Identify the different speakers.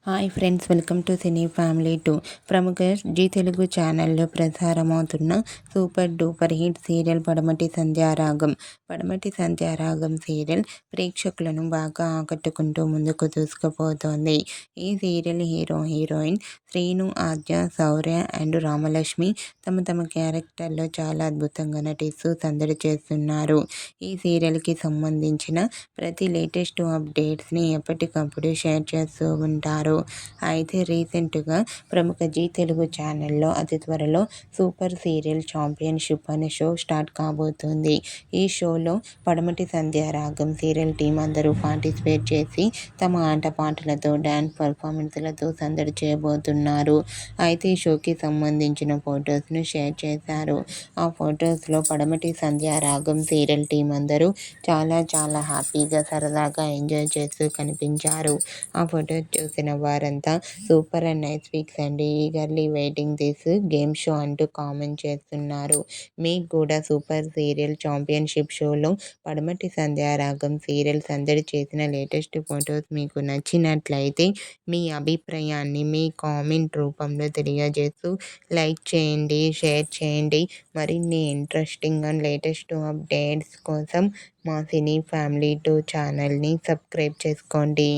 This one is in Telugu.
Speaker 1: Hi friends, welcome to cine family 2. ప్రముఖ జీ తెలుగు ఛానల్లో ప్రసారమవుతున్న సూపర్ డూపర్ హిట్ సీరియల్ పడమటి సంధ్యారాగం. పడమటి సంధ్యారాగం సీరియల్ ప్రేక్షకులను బాగా ఆకట్టుకుంటూ ముందుకు దూసుకుపోతోంది. ఈ serial heroine Srinu, Aadya, Shaurya and Ramalakshmi తమ క్యారెక్టర్లో చాలా అద్భుతంగా నటిస్తూ సందడి చేస్తున్నారు. ఈ సీరియల్కి సంబంధించిన ప్రతి లేటెస్ట్ అప్డేట్స్ని ఎప్పటికప్పుడు షేర్ చేస్తూ ఉంటారు. అయితే రీసెంట్గా ప్రముఖ జీ తెలుగు ఛానల్లో అతి త్వరలో సూపర్ సీరియల్ ఛాంపియన్షిప్ అనే షో స్టార్ట్ కాబోతుంది. ఈ షోలో పడమటి సంధ్యారాగం సీరియల్ టీం అందరూ పార్టిసిపేట్ చేసి తమ ఆటపాటలతో డ్యాన్స్ పర్ఫార్మెన్స్లతో సందడి చేయబోతున్నారు. అయితే ఈ షోకి సంబంధించిన ఫొటోస్ను షేర్ చేశారు. ఆ ఫొటోస్లో పడమటి సంధ్యారాగం సీరియల్ టీం అందరూ చాలా హ్యాపీగా సరదాగా ఎంజాయ్ చేస్తూ కనిపించారు. ఆ ఫొటోస్ చూసిన వారంతా సూపర్ అండ్ నైస్ పిక్స్ అండి, eagerly waiting this game show అంటూ కామెంట్ చేస్తున్నారు. మీకు కూడా సూపర్ సీరియల్ ఛాంపియన్షిప్ షోలో పడమటి సంధ్యారాగం సీరియల్ సందడి చేసిన లేటెస్ట్ ఫొటోస్ మీకు నచ్చినట్లయితే మీ అభిప్రాయాన్ని మీ కామెంట్ రూపంలో తెలియజేస్తూ లైక్ చేయండి, షేర్ చేయండి. మరిన్ని ఇంట్రెస్టింగ్ అండ్ లేటెస్ట్ అప్డేట్స్ కోసం మా సినీ ఫ్యామిలీ 2 ఛానల్ని సబ్స్క్రైబ్ చేసుకోండి.